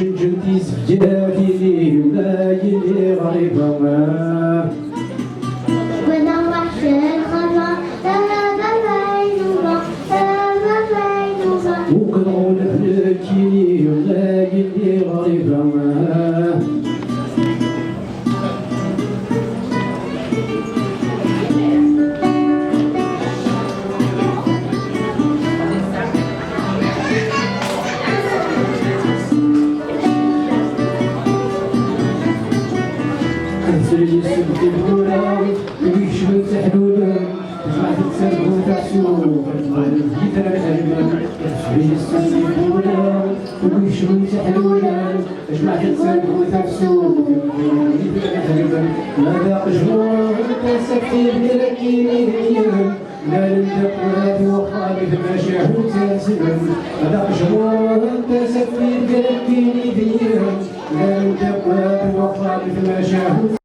جنتي سفجاتي لي ولا يلي غريبة وانا وحش الخضرا لا بينوبة وكنغول فلكيني ولا يلي غريبة سيدي سبتي الدولة ويشبك تحلولة جمعت تسرق وتعسوق جيت انا بحلمة سيدي سبتي الدولة ويشبك تحلولة جمعت تسرق وتعسوق جيت انا بحلمة ماذا قجور انت سبتي بلكيني ديا لا للتقوات وخالف ما شاهو تاسم ماذا قجور انت سبتي بلكيني ديا لا للتقوات وخالف ما شاهو